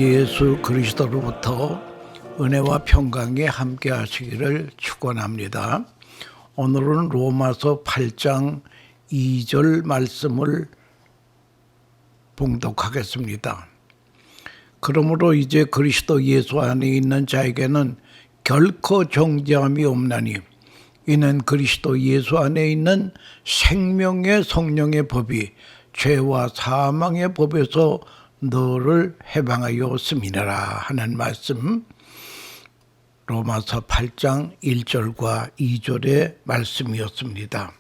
예수 그리스도로부터 은혜와 평강이 함께 하시기를 축원합니다. 오늘은 로마서 8장 2절 말씀을 봉독하겠습니다. 그러므로 이제 그리스도 예수 안에 있는 자에게는 결코 정죄함이 없나니 이는 그리스도 예수 안에 있는 생명의 성령의 법이 죄와 사망의 법에서 너를 해방하였음이니라 하는 말씀, 로마서 8장 1절과 2절의 말씀이었습니다.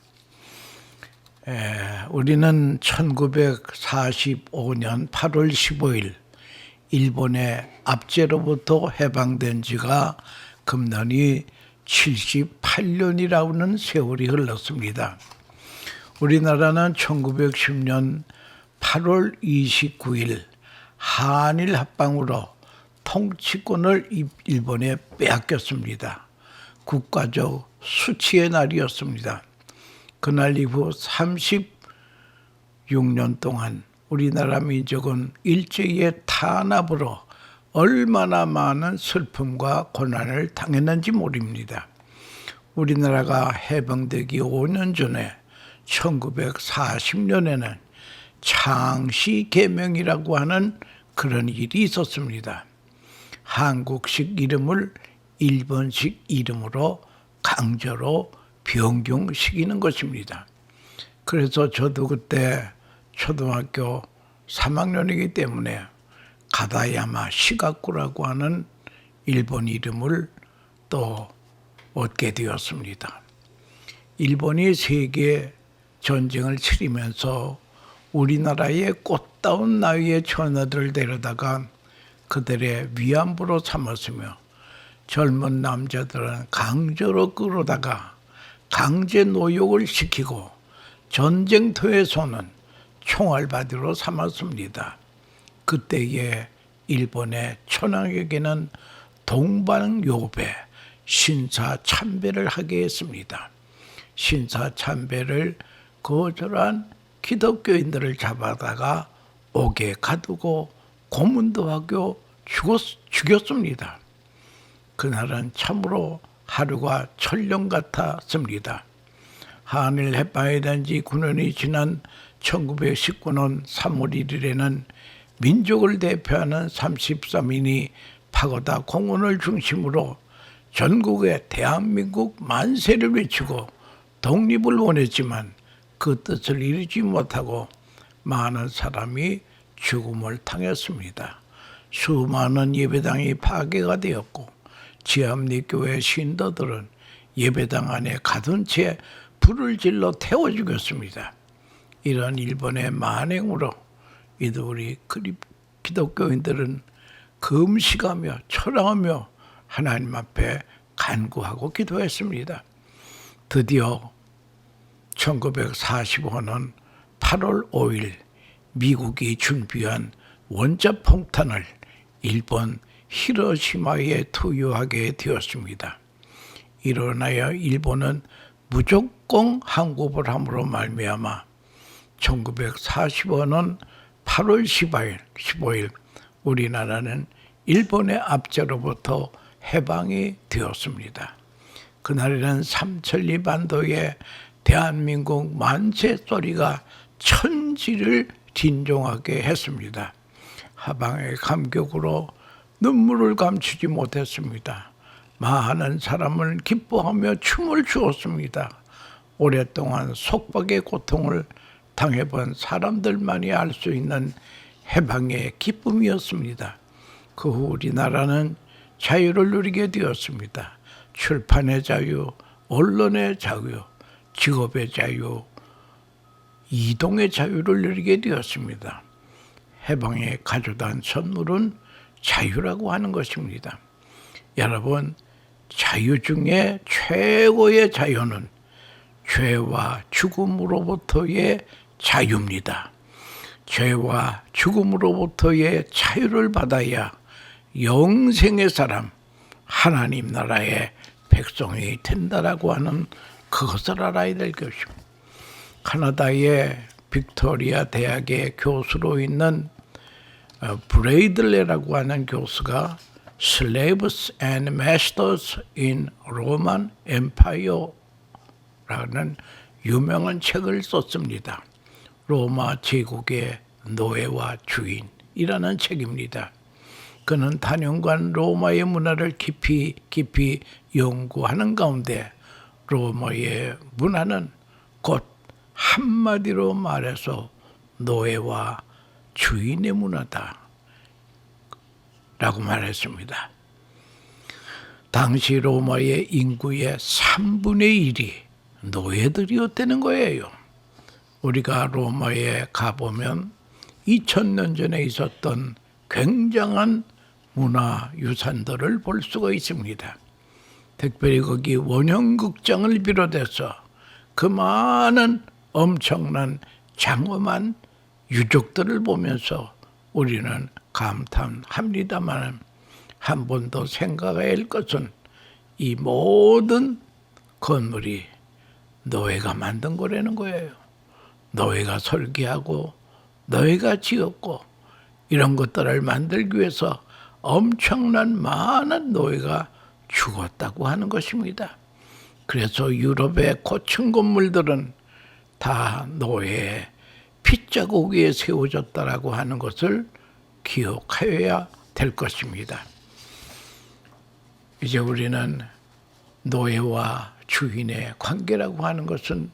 우리는 1945년 8월 15일 일본의 압제로부터 해방된 지가 금년이 78년이라는 세월이 흘렀습니다. 우리나라는 1910년 8월 29일 한일 합방으로 통치권을 일본에 빼앗겼습니다. 국가적 수치의 날이었습니다. 그날 이후 36년 동안 우리나라 민족은 일제의 탄압으로 얼마나 많은 슬픔과 고난을 당했는지 모릅니다. 우리나라가 해방되기 5년 전에 1940년에는 창씨개명이라고 하는 그런 일이 있었습니다. 한국식 이름을 일본식 이름으로 강제로 변경시키는 것입니다. 그래서 저도 그때 초등학교 3학년이기 때문에 가다야마 시가쿠라고 하는 일본 이름을 또 얻게 되었습니다. 일본이 세계 전쟁을 치르면서 우리나라의 꽃다운 나이의 처녀들을 데려다가 그들의 위안부로 삼았으며 젊은 남자들은 강제로 끌어다가 강제 노역을 시키고 전쟁터에서는 총알바디로 삼았습니다. 그때의 일본의 천황에게는 동방요배, 신사참배를 하게 했습니다. 신사참배를 거절한 기독교인들을 잡아다가 옥에 가두고 고문도 하고 죽였습니다. 그날은 참으로 하루가 천년 같았습니다. 한일 해방이 된 지 9년이 지난 1919년 3월 1일에는 민족을 대표하는 33인이 파고다 공원을 중심으로 전국에 대한민국 만세를 외치고 독립을 원했지만 그 뜻을 이루지 못하고 많은 사람이 죽음을 당했습니다. 수많은 예배당이 파괴가 되었고 지암리교회 신도들은 예배당 안에 가둔 채 불을 질러 태워 죽였습니다. 이런 일본의 만행으로 우리 기독교인들은 금식하며 철학하며 하나님 앞에 간구하고 기도했습니다. 드디어 1945년 8월 5일 미국이 준비한 원자폭탄을 일본 히로시마에 투여하게 되었습니다. 일어나야 일본은 무조건 항복을 함으로 말미암아 1945년 8월 15일 우리나라는 일본의 압제로부터 해방이 되었습니다. 그날에는 삼천리 반도에 대한민국 만세 소리가 천지를 진동하게 했습니다. 해방의 감격으로 눈물을 감추지 못했습니다. 많은 사람은 기뻐하며 춤을 추었습니다. 오랫동안 속박의 고통을 당해본 사람들만이 알 수 있는 해방의 기쁨이었습니다. 그 후 우리나라는 자유를 누리게 되었습니다. 출판의 자유, 언론의 자유, 직업의 자유, 이동의 자유를 누리게 되었습니다. 해방에 가져다 선물은 자유라고 하는 것입니다. 여러분, 자유 중에 최고의 자유는 죄와 죽음으로부터의 자유입니다. 죄와 죽음으로부터의 자유를 받아야 영생의 사람, 하나님 나라의 백성이 된다라고 하는 그것을 알아야 될 것입니다. 캐나다의 빅토리아 대학의 교수로 있는 브레이들레라고 하는 교수가 Slaves and Masters in Roman Empire라는 유명한 책을 썼습니다. 로마 제국의 노예와 주인이라는 책입니다. 그는 단연간 로마의 문화를 깊이 연구하는 가운데 로마의 문화는 곧 한마디로 말해서 노예와 주인의 문화다 라고 말했습니다. 당시 로마의 인구의 3분의 1이 노예들이었다는 거예요. 우리가 로마에 가보면 2000년 전에 있었던 굉장한 문화유산들을 볼 수가 있습니다. 특별히 거기 원형극장을 비롯해서 그 많은 엄청난 장엄한 유적들을 보면서 우리는 감탄합니다만 한 번 더 생각해야 할 것은 이 모든 건물이 노예가 만든 거라는 거예요. 노예가 설계하고 노예가 지었고 이런 것들을 만들기 위해서 엄청난 많은 노예가 죽었다고 하는 것입니다. 그래서 유럽의 고층 건물들은 다 노예의 핏자국 위에 세워졌다라고 하는 것을 기억해야 될 것입니다. 이제 우리는 노예와 주인의 관계라고 하는 것은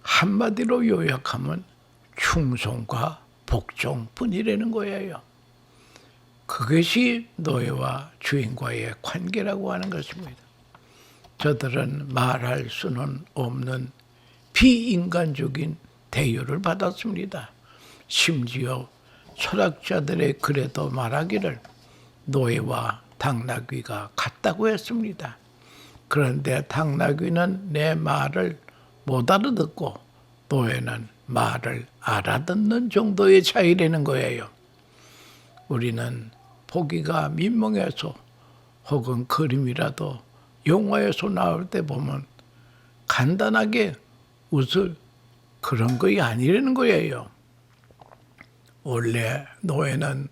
한마디로 요약하면 충성과 복종뿐이라는 거예요. 그것이 노예와 주인과의 관계라고 하는 것입니다. 저들은 말할 수는 없는 비인간적인 대우를 받았습니다. 심지어 철학자들의 글에도 말하기를 노예와 당나귀가 같다고 했습니다. 그런데 당나귀는 내 말을 못 알아듣고 노예는 말을 알아듣는 정도의 차이라는 거예요. 우리는 보기가 민망해서 혹은 그림이라도 영화에서 나올 때 보면 간단하게 웃을 그런 것이 아니라는 거예요. 원래 노예는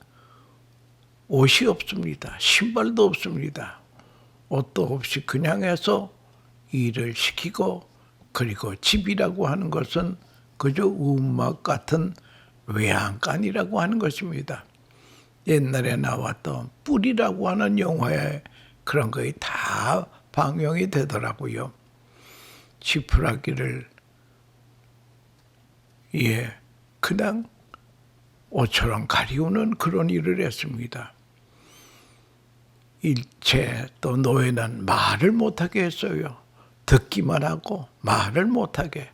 옷이 없습니다. 신발도 없습니다. 옷도 없이 그냥 해서 일을 시키고 그리고 집이라고 하는 것은 그저 움막 같은 외양간이라고 하는 것입니다. 옛날에 나왔던 뿔이라고 하는 영화에 그런 것이 다 방영이 되더라고요. 지푸라기를 그냥 옷처럼 가리우는 그런 일을 했습니다. 일체 또 노예는 말을 못하게 했어요. 듣기만 하고 말을 못하게,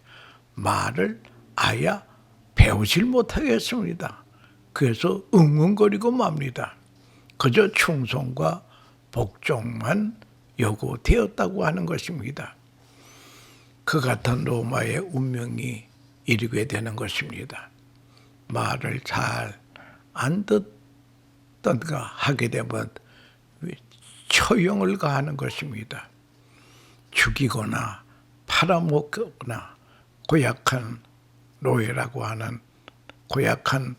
말을 아예 배우질 못하게 했습니다. 그래서 웅웅거리고 맙니다. 그저 충성과 복종만 요구되었다고 하는 것입니다. 그 같은 로마의 운명이 이르게 되는 것입니다. 말을 잘 안 듣던가 하게 되면 처형을 가하는 것입니다. 죽이거나 팔아먹거나 고약한 노예라고 하는 고약한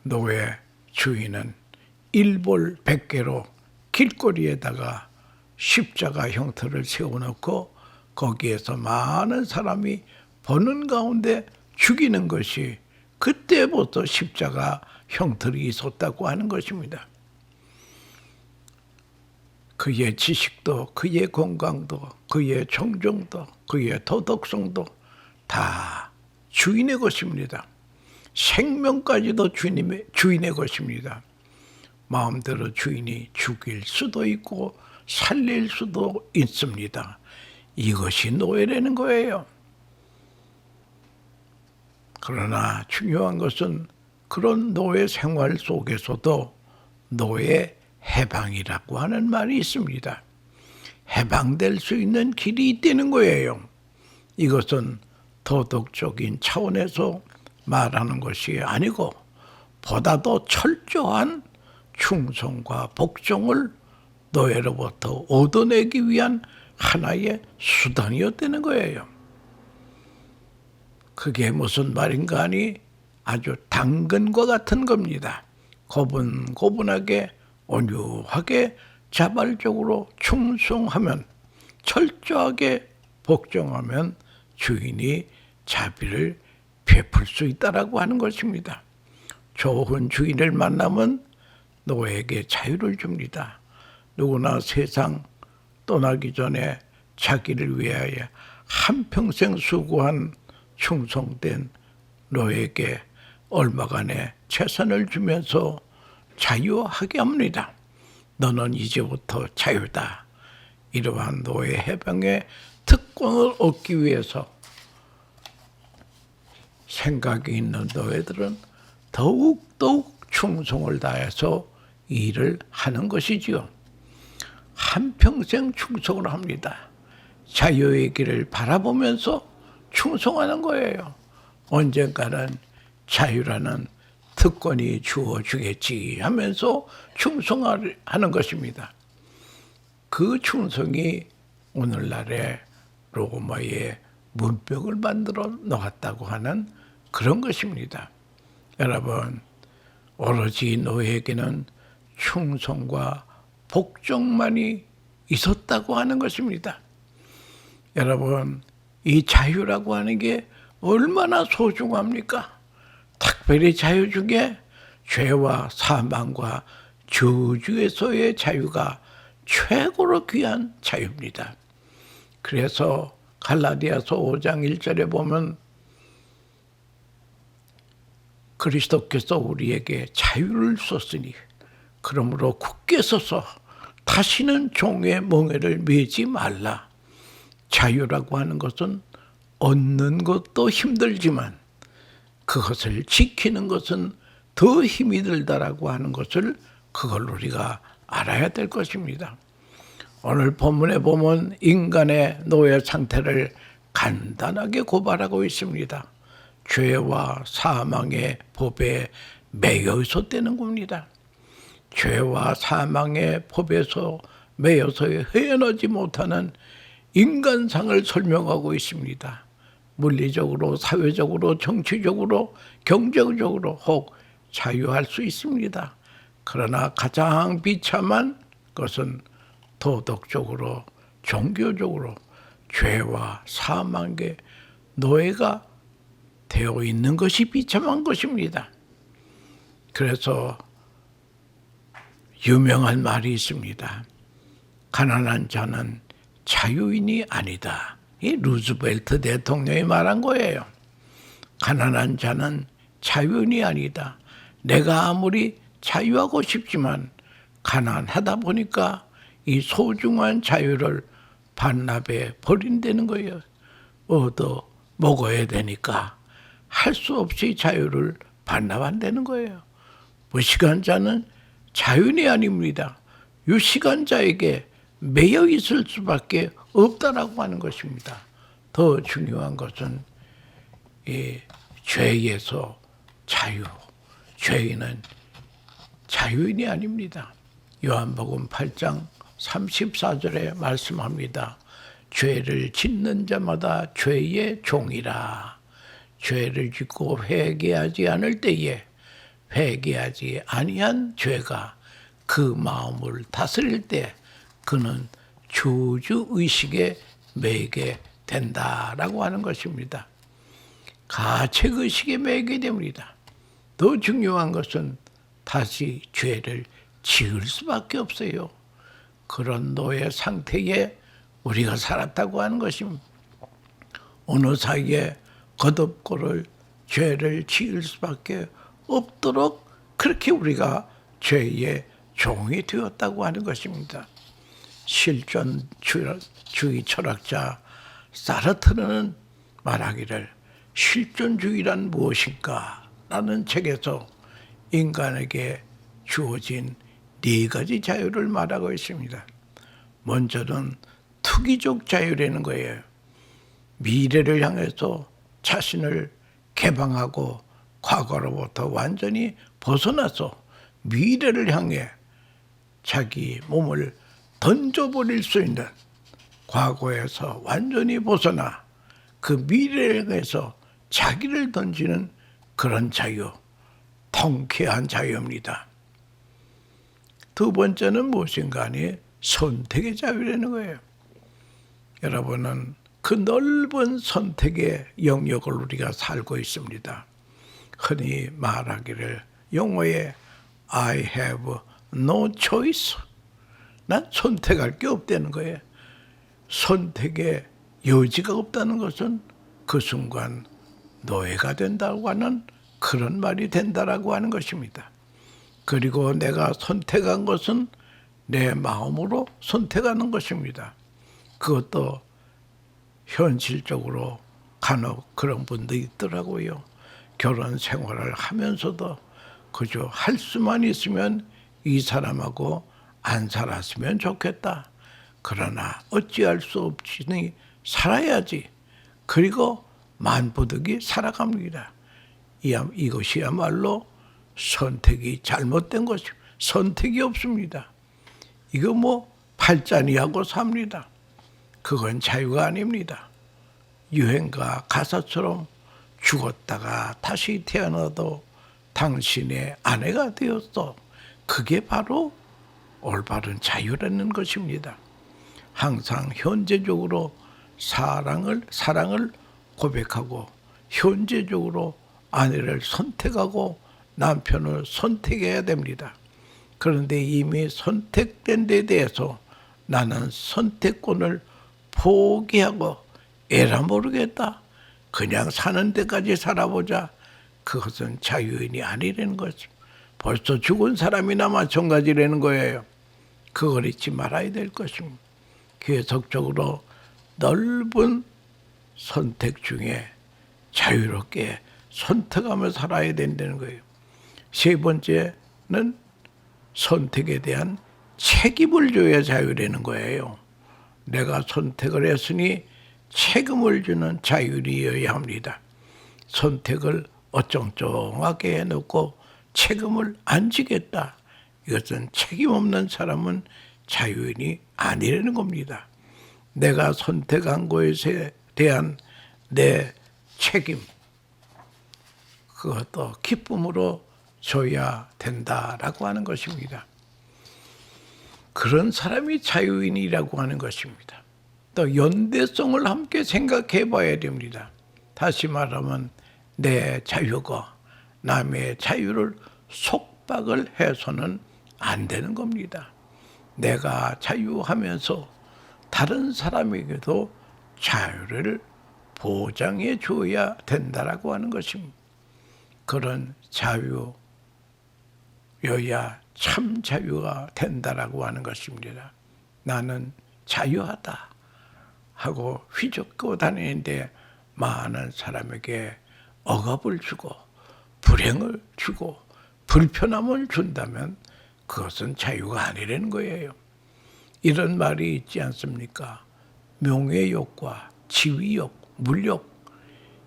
노예 주인은 일벌 100개로 길거리에다가 십자가 형태를 세워놓고 거기에서 많은 사람이 보는 가운데 죽이는 것이 그때부터 십자가 형틀이 있었다고 하는 것입니다. 그의 지식도, 그의 건강도, 그의 정정도, 그의 도덕성도 다 주인의 것입니다. 생명까지도 주인의 것입니다. 마음대로 주인이 죽일 수도 있고 살릴 수도 있습니다. 이것이 노예라는 거예요. 그러나 중요한 것은 그런 노예 생활 속에서도 노예 해방이라고 하는 말이 있습니다. 해방될 수 있는 길이 있다는 거예요. 이것은 도덕적인 차원에서 말하는 것이 아니고 보다 더 철저한 충성과 복종을 노예로부터 얻어내기 위한 하나의 수단이었다는 거예요. 그게 무슨 말인가 하니 아주 당근과 같은 겁니다. 고분고분하게 온유하게 자발적으로 충성하면, 철저하게 복종하면 주인이 자비를 베풀 수 있다라고 하는 것입니다. 좋은 주인을 만나면 노예에게 자유를 줍니다. 누구나 세상 떠나기 전에 자기를 위하여 한평생 수고한 충성된 노예에게 얼마간의 재산을 주면서 자유하게 합니다. 너는 이제부터 자유다. 이러한 노예 해방의 특권을 얻기 위해서 생각이 있는 노예들은 더욱 충성을 다해서 일을 하는 것이지요. 한평생 충성을 합니다. 자유의 길을 바라보면서 충성하는 거예요. 언젠가는 자유라는 특권이 주어지겠지 하면서 충성하는 것입니다. 그 충성이 오늘날의 로마의 문명을 만들어 놓았다고 하는 그런 것입니다. 여러분, 오로지 노예에게는 충성과 복종만이 있었다고 하는 것입니다. 여러분, 이 자유라고 하는 게 얼마나 소중합니까? 특별히 자유 중에 죄와 사망과 저주에서의 자유가 최고로 귀한 자유입니다. 그래서 갈라디아서 5장 1절에 보면 그리스도께서 우리에게 자유를 줬으니 그러므로 굳게 서서 다시는 종의 멍에를 매지 말라. 자유라고 하는 것은 얻는 것도 힘들지만 그것을 지키는 것은 더 힘이 들다라고 하는 것을 그걸 우리가 알아야 될 것입니다. 오늘 본문에 보면 인간의 노예 상태를 간단하게 고발하고 있습니다. 죄와 사망의 법에 매여 있었다는 겁니다. 죄와 사망의 법에서 매여서 헤어나지 못하는 인간상을 설명하고 있습니다. 물리적으로, 사회적으로, 정치적으로, 경제적으로 혹 자유할 수 있습니다. 그러나 가장 비참한 것은 도덕적으로, 종교적으로 죄와 사망의 노예가 되어 있는 것이 비참한 것입니다. 그래서 유명한 말이 있습니다. 가난한 자는 자유인이 아니다. 이 루즈벨트 대통령이 말한 거예요. 가난한 자는 자유인이 아니다. 내가 아무리 자유하고 싶지만 가난하다 보니까 이 소중한 자유를 반납해 버린다는 거예요. 얻어 먹어야 되니까 할 수 없이 자유를 반납한다는 거예요. 무시간자는 자유인이 아닙니다. 유시간자에게 매여 있을 수밖에 없다라고 하는 것입니다. 더 중요한 것은 이 죄에서 자유, 죄인은 자유인이 아닙니다. 요한복음 8장 34절에 말씀합니다. 죄를 짓는 자마다 죄의 종이라. 죄를 짓고 회개하지 않을 때에 회개하지 아니한 죄가 그 마음을 다스릴 때 그는 저주의식에 매게 된다라고 하는 것입니다. 가책의식에 매게 됩니다. 더 중요한 것은 다시 죄를 지을 수밖에 없어요. 그런 노예 상태에 우리가 살았다고 하는 것입니다. 어느 사이에 거듭고를 죄를 지을 수밖에 없도록 그렇게 우리가 죄의 종이 되었다고 하는 것입니다. 실존주의 철학자 사르트르는 말하기를 실존주의란 무엇인가? 라는 책에서 인간에게 주어진 4가지 자유를 말하고 있습니다. 먼저는 투기적 자유라는 거예요. 미래를 향해서 자신을 개방하고 과거로부터 완전히 벗어나서 미래를 향해 자기 몸을 던져버릴 수 있는, 과거에서 완전히 벗어나 그 미래를 향해서 자기를 던지는 그런 자유, 통쾌한 자유입니다. 두 번째는 무엇인가 하니 선택의 자유라는 거예요. 여러분은 그 넓은 선택의 영역을 우리가 살고 있습니다. 흔히 말하기를 영어에 I have no choice. 난 선택할 게 없다는 거예요. 선택의 여지가 없다는 것은 그 순간 노예가 된다고 하는 그런 말이 된다라고 하는 것입니다. 그리고 내가 선택한 것은 내 마음으로 선택하는 것입니다. 그것도 현실적으로 간혹 그런 분도 있더라고요. 결혼 생활을 하면서도 그저 할 수만 있으면 이 사람하고 안 살았으면 좋겠다. 그러나 어찌할 수 없으니 살아야지. 그리고 만부득이 살아갑니다. 이것이야말로 선택이 잘못된 것이고 선택이 없습니다. 이거 팔자니하고 삽니다. 그건 자유가 아닙니다. 유행가 가사처럼 죽었다가 다시 태어나도 당신의 아내가 되었어. 그게 바로 올바른 자유라는 것입니다. 항상 현재적으로 사랑을 고백하고 현재적으로 아내를 선택하고 남편을 선택해야 됩니다. 그런데 이미 선택된 데 대해서 나는 선택권을 포기하고 에라 모르겠다. 그냥 사는 데까지 살아보자. 그것은 자유인이 아니라는 거죠. 벌써 죽은 사람이나 마찬가지라는 거예요. 그걸 잊지 말아야 될 것입니다. 계속적으로 넓은 선택 중에 자유롭게 선택하며 살아야 된다는 거예요. 세 번째는 선택에 대한 책임을 져야 자유라는 거예요. 내가 선택을 했으니 책임을 주는 자유이어야 합니다. 선택을 어쩡쩡하게 해놓고 책임을 안 지겠다. 이것은 책임 없는 사람은 자유인이 아니라는 겁니다. 내가 선택한 것에 대한 내 책임, 그것도 기쁨으로 줘야 된다라고 하는 것입니다. 그런 사람이 자유인이라고 하는 것입니다. 또 연대성을 함께 생각해 봐야 됩니다. 다시 말하면 내 자유가 남의 자유를 속박을 해서는 안 되는 겁니다. 내가 자유하면서 다른 사람에게도 자유를 보장해 줘야 된다라고 하는 것입니다. 그런 자유여야 참 자유가 된다라고 하는 것입니다. 나는 자유하다 하고 휘젓고 다니는데 많은 사람에게 억압을 주고 불행을 주고 불편함을 준다면 그것은 자유가 아니라는 거예요. 이런 말이 있지 않습니까? 명예욕과 지위욕, 물욕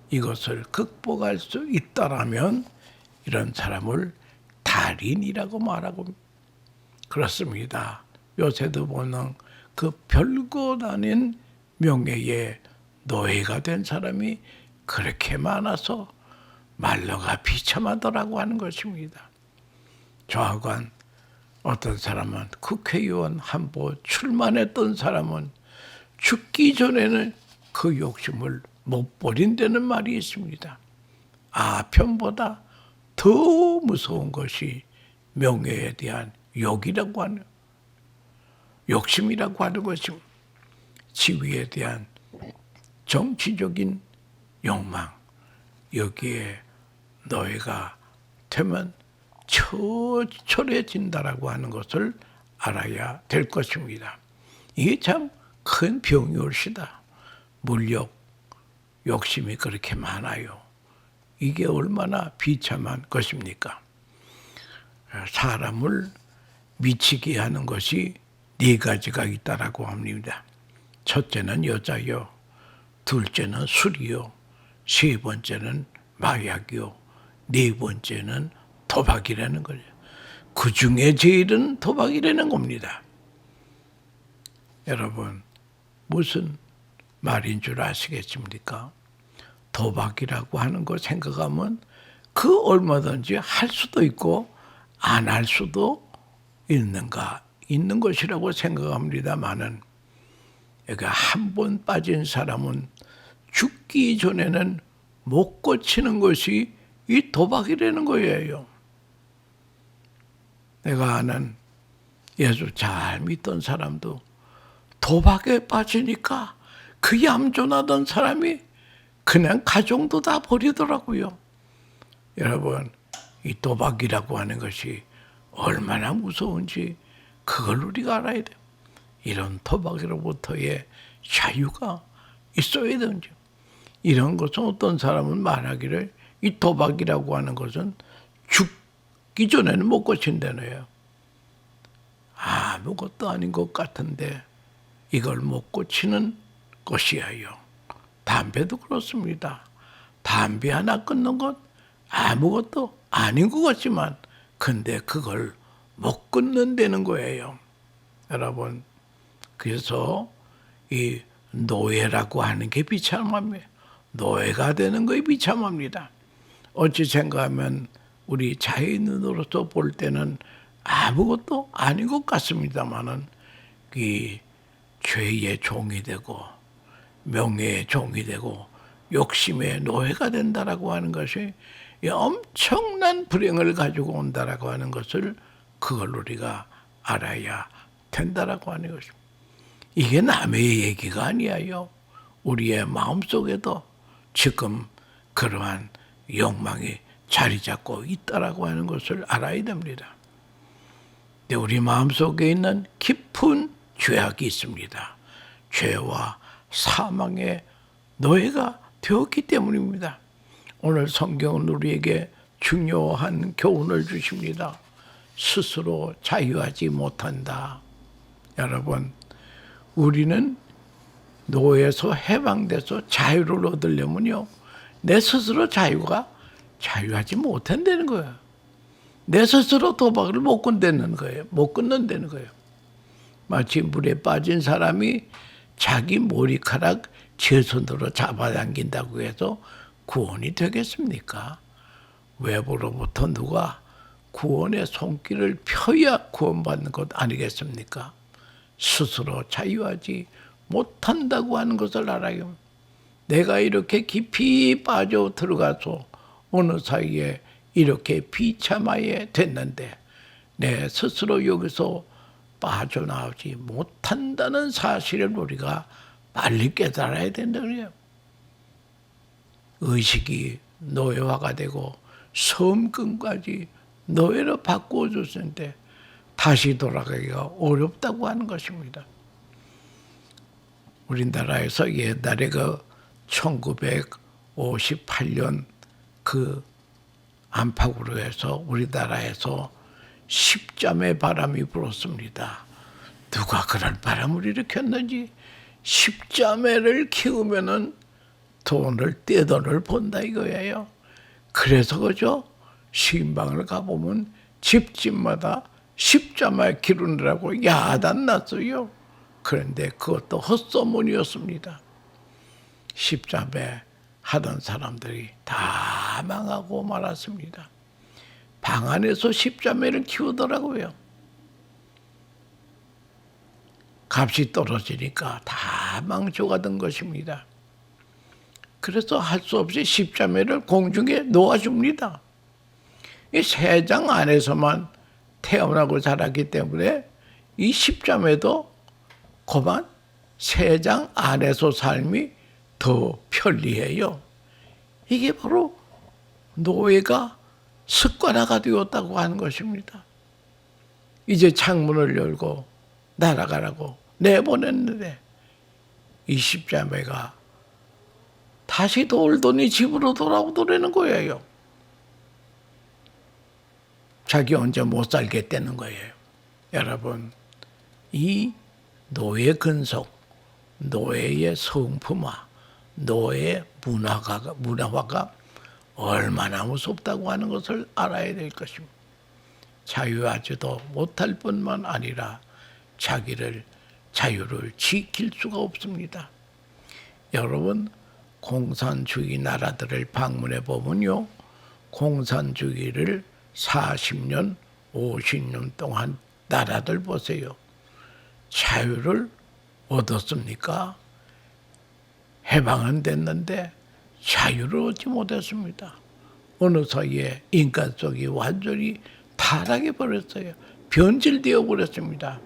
이것을 극복할 수 있다라면 이런 사람을 달인이라고 말하고 그렇습니다. 요새도 보는 그 별것 아닌 명예의 노예가 된 사람이 그렇게 많아서 말로가 비참하더라고 하는 것입니다. 조합관 어떤 사람은 국회의원 한보 출마했던 사람은 죽기 전에는 그 욕심을 못 버린다는 말이 있습니다. 아편보다 더 무서운 것이 명예에 대한 욕이라고 하는 욕심이라고 하는 것입니다. 지위에 대한 정치적인 욕망 여기에 너희가 되면 처절해진다라고 하는 것을 알아야 될 것입니다. 이게 참 큰 병이 올시다. 물욕, 욕심이 그렇게 많아요. 이게 얼마나 비참한 것입니까? 사람을 미치게 하는 것이 네 가지가 있다라고 합니다. 첫째는 여자요, 둘째는 술이요, 세 번째는 마약이요, 네 번째는 도박이라는 거예요. 그 중에 제일은 도박이라는 겁니다. 여러분, 무슨 말인 줄 아시겠습니까? 도박이라고 하는 거 생각하면 그 얼마든지 할 수도 있고 안 할 수도 있는 것이라고 생각합니다마는, 여기 한 번 빠진 사람은 죽기 전에는 못 고치는 것이 이 도박이라는 거예요. 내가 아는 예수 잘 믿던 사람도 도박에 빠지니까 그 얌전하던 사람이 그냥 가정도 다 버리더라고요. 여러분, 이 도박이라고 하는 것이 얼마나 무서운지 그걸 우리가 알아야 돼요. 이런 도박으로부터의 자유가 있어야 되는지. 이런 것은 어떤 사람은 말하기를 이 도박이라고 하는 것은 죽기 전에는 못 고친다네요. 아무것도 아닌 것 같은데 이걸 못 고치는 것이에요. 담배도 그렇습니다. 담배 하나 끊는 것 아무것도 아닌 것 같지만 근데 그걸 못 끊는다는 거예요. 여러분, 그래서 이 노예라고 하는 게 비참합니다. 노예가 되는 것이 비참합니다. 어찌 생각하면 우리 자연인으로서 볼 때는 아무것도 아닌 것 같습니다만은 이 죄의 종이 되고 명예의 종이 되고 욕심의 노예가 된다라고 하는 것이 엄청난 불행을 가지고 온다라고 하는 것을 그걸 우리가 알아야 된다라고 하는 것입니다. 이게 남의 얘기가 아니에요. 우리의 마음속에도 지금 그러한 욕망이 자리 잡고 있다라고 하는 것을 알아야 됩니다. 근데 우리 마음속에 있는 깊은 죄악이 있습니다. 죄와 사망의 노예가 되었기 때문입니다. 오늘 성경은 우리에게 중요한 교훈을 주십니다. 스스로 자유하지 못한다. 여러분, 우리는 노예에서 해방돼서 자유를 얻으려면요, 내 스스로 자유하지 못한다는 거예요. 내 스스로 도박을 못 끊는다는 거예요. 못 끊는다는 거예요. 마치 물에 빠진 사람이 자기 머리카락 제 손으로 잡아당긴다고 해서 구원이 되겠습니까? 외부로부터 누가 구원의 손길을 펴야 구원받는 것 아니겠습니까? 스스로 자유하지 못한다고 하는 것을 알아요. 내가 이렇게 깊이 빠져 들어가서 어느 사이에 이렇게 비참하게 됐는데 내 스스로 여기서 빠져나오지 못한다는 사실을 우리가 빨리 깨달아야 된다는 거예요. 의식이 노예화가 되고 섬금까지 노예로 바꾸어 줬는데 다시 돌아가기가 어렵다고 하는 것입니다. 우리나라에서 옛날에 그 1958년 그 안팎으로 해서 우리나라에서 십자매 바람이 불었습니다. 누가 그런 바람을 일으켰는지 십자매를 키우면은 떼돈을 번다 이거예요. 그래서 그죠? 신방을 가보면 집집마다 십자매 기르느라고 야단났어요. 그런데 그것도 헛소문이었습니다. 십자매 하던 사람들이 다 망하고 말았습니다. 방 안에서 십자매를 키우더라고요. 값이 떨어지니까 다 망쳐가던 것입니다. 그래서 할 수 없이 십자매를 공중에 놓아줍니다. 이 세장 안에서만 태어나고 자랐기 때문에 이 십자매도 그만 세장 안에서 삶이 더 편리해요. 이게 바로 노예가 습관화가 되었다고 하는 것입니다. 이제 창문을 열고 날아가라고 내보냈는데 이 십자매가 다시 돌더니 집으로 돌아오더라는 거예요. 자기 혼자 못 살겠다는 거예요. 여러분, 이 노예 근속, 노예의 성품화, 노예 문화화가 얼마나 무섭다고 하는 것을 알아야 될 것입니다. 자유하지도 못할 뿐만 아니라 자유를 지킬 수가 없습니다. 여러분, 공산주의 나라들을 방문해 보면요, 공산주의를 40년, 50년 동안 나라들 보세요. 자유를 얻었습니까? 해방은 됐는데 자유를 얻지 못했습니다. 어느 사이에 인간 속이 완전히 타락해 버렸어요. 변질되어 버렸습니다.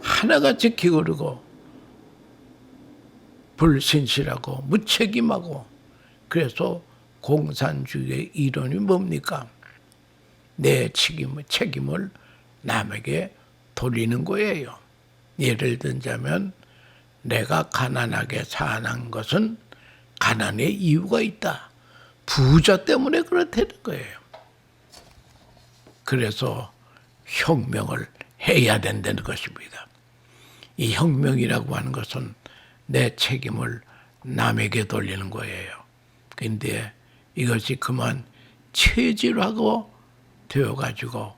하나같이 기울고 불신실하고 무책임하고. 그래서 공산주의의 이론이 뭡니까? 내 책임을 남에게 돌리는 거예요. 예를 들자면 내가 가난하게 사는 것은 가난의 이유가 있다. 부자 때문에 그렇다는 거예요. 그래서 혁명을 해야 된다는 것입니다. 이 혁명이라고 하는 것은 내 책임을 남에게 돌리는 거예요. 그런데 이것이 그만 체질화가 되어가지고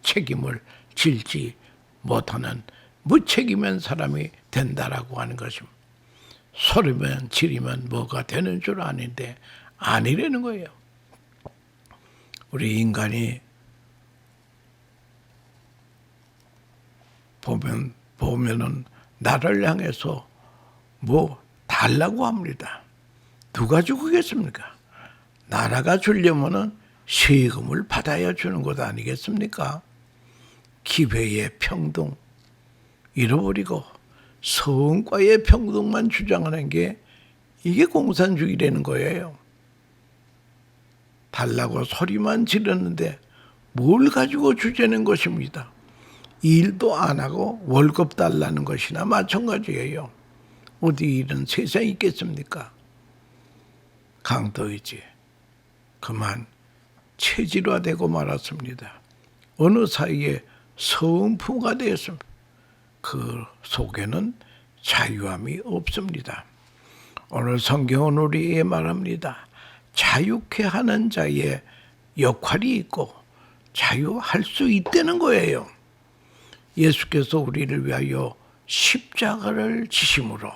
책임을 질지 못하는 무책임한 사람이 된다라고 하는 것입니다. 소리면 지르면 뭐가 되는 줄 아는데 아니라는 거예요. 우리 인간이 보면은 나를 향해서 뭐 달라고 합니다. 누가 주겠습니까? 나라가 주려면은 세금을 받아야 주는 것 아니겠습니까? 기회의 평등 잃어버리고 성과의 평등만 주장하는 게 이게 공산주의라는 거예요. 달라고 소리만 지르는데 뭘 가지고 주자는 것입니다. 일도 안 하고 월급 달라는 것이나 마찬가지예요. 어디 이런 세상이 있겠습니까? 강도이지. 그만 체질화되고 말았습니다. 어느 사이에 성품가 되었습니다. 그 속에는 자유함이 없습니다. 오늘 성경은 우리에게 말합니다. 자유케 하는 자의 역할이 있고 자유할 수 있다는 거예요. 예수께서 우리를 위하여 십자가를 지심으로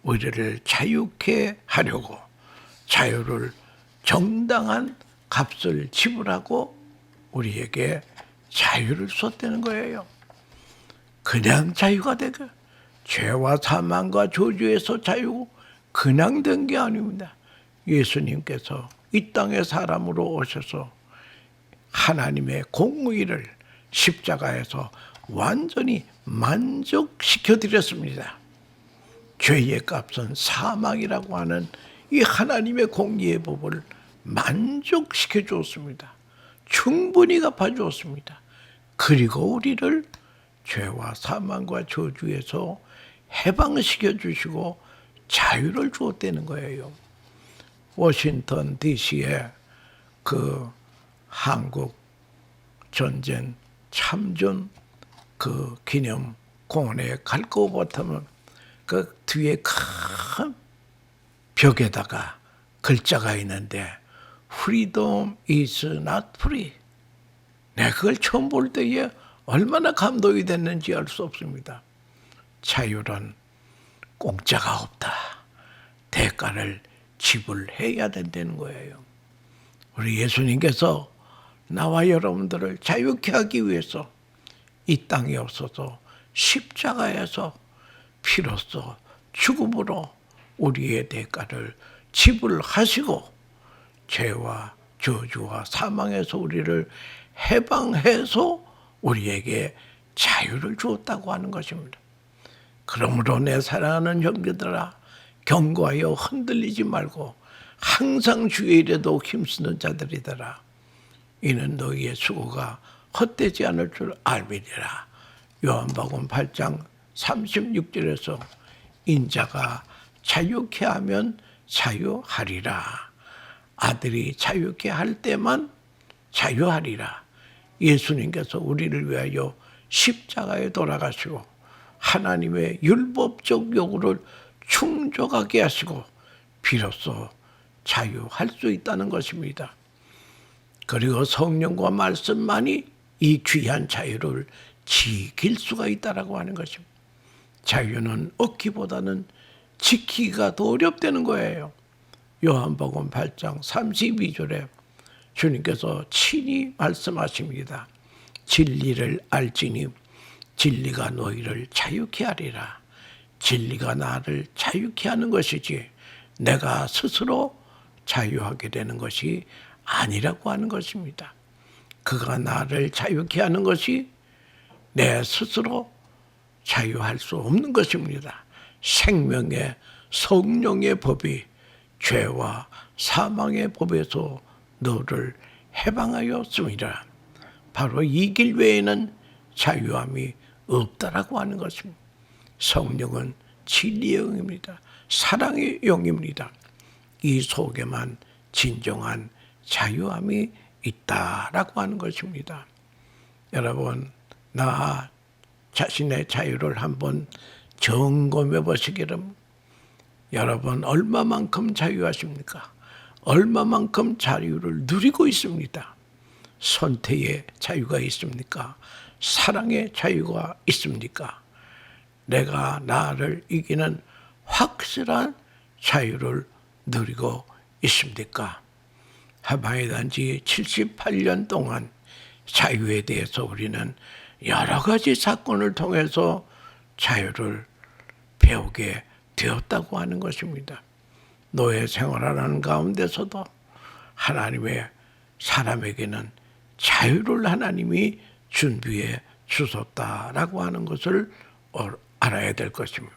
우리를 자유케 하려고 자유를 정당한 값을 지불하고 우리에게 자유를 줬다는 거예요. 그냥 자유가 되고 죄와 사망과 저주에서 자유 그냥 된 게 아닙니다. 예수님께서 이 땅에 사람으로 오셔서 하나님의 공의를 십자가에서 완전히 만족시켜 드렸습니다. 죄의 값은 사망이라고 하는 이 하나님의 공의의 법을 만족시켜 주었습니다. 충분히 갚아 주었습니다. 그리고 우리를 죄와 사망과 저주에서 해방시켜 주시고 자유를 주었다는 거예요. 워싱턴 DC에 그 한국 전쟁 참전 그 기념 공원에 갈 것 같으면 그 뒤에 큰 벽에다가 글자가 있는데 Freedom is not free. 내가 그걸 처음 볼 때에 얼마나 감동이 됐는지 알 수 없습니다. 자유는 공짜가 없다. 대가를 지불해야 된다는 거예요. 우리 예수님께서 나와 여러분들을 자유케 하기 위해서 이 땅에 없어서 십자가에서 피로써 죽음으로 우리의 대가를 지불하시고 죄와 저주와 사망에서 우리를 해방해서 우리에게 자유를 주었다고 하는 것입니다. 그러므로 내 사랑하는 형제들아 견고하여 흔들리지 말고 항상 주의 일에도 힘쓰는 자들이더라. 이는 너희의 수고가 헛되지 않을 줄 알미리라. 요한복음 8장 36절에서 인자가 자유케 하면 자유하리라. 아들이 자유케 할 때만 자유하리라. 예수님께서 우리를 위하여 십자가에 돌아가시고 하나님의 율법적 요구를 충족하게 하시고 비로소 자유할 수 있다는 것입니다. 그리고 성령과 말씀만이 이 귀한 자유를 지킬 수가 있다라고 하는 것입니다. 자유는 얻기보다는 지키기가 더 어렵다는 거예요. 요한복음 8장 32절에 주님께서 친히 말씀하십니다. 진리를 알지니 진리가 너희를 자유케 하리라. 진리가 나를 자유케 하는 것이지 내가 스스로 자유하게 되는 것이 아니라고 하는 것입니다. 그가 나를 자유케 하는 것이 내 스스로 자유할 수 없는 것입니다. 생명의 성령의 법이 죄와 사망의 법에서 너를 해방하였습니다. 바로 이 길 외에는 자유함이 없다라고 하는 것입니다. 성령은 진리의 영입니다. 사랑의 영입니다. 이 속에만 진정한 자유함이 있다라고 하는 것입니다. 여러분, 나 자신의 자유를 한번 점검해 보시기를. 여러분, 얼마만큼 자유하십니까? 얼마만큼 자유를 누리고 있습니다. 선택의 자유가 있습니까? 사랑의 자유가 있습니까? 내가 나를 이기는 확실한 자유를 누리고 있습니까? 하바이 단지 78년 동안 자유에 대해서 우리는 여러 가지 사건을 통해서 자유를 배우게 되었다고 하는 것입니다. 노예 생활하는 가운데서도 하나님의 사람에게는 자유를 하나님이 준비해 주셨다라고 하는 것을 알아야 될 것입니다.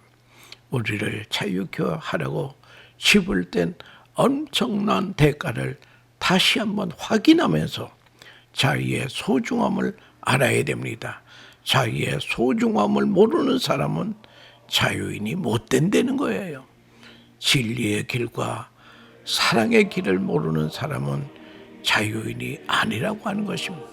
우리를 자유케 하려고 지불된 엄청난 대가를 다시 한번 확인하면서 자유의 소중함을 알아야 됩니다. 자유의 소중함을 모르는 사람은 자유인이 못 된다는 거예요. 진리의 길과 사랑의 길을 모르는 사람은 자유인이 아니라고 하는 것입니다.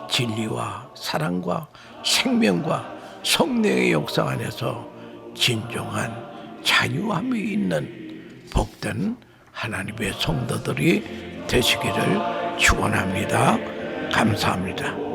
진리와 사랑과 생명과 성령의 역사 안에서 진정한 자유함이 있는 복된 하나님의 성도들이 되시기를 축원합니다. 감사합니다.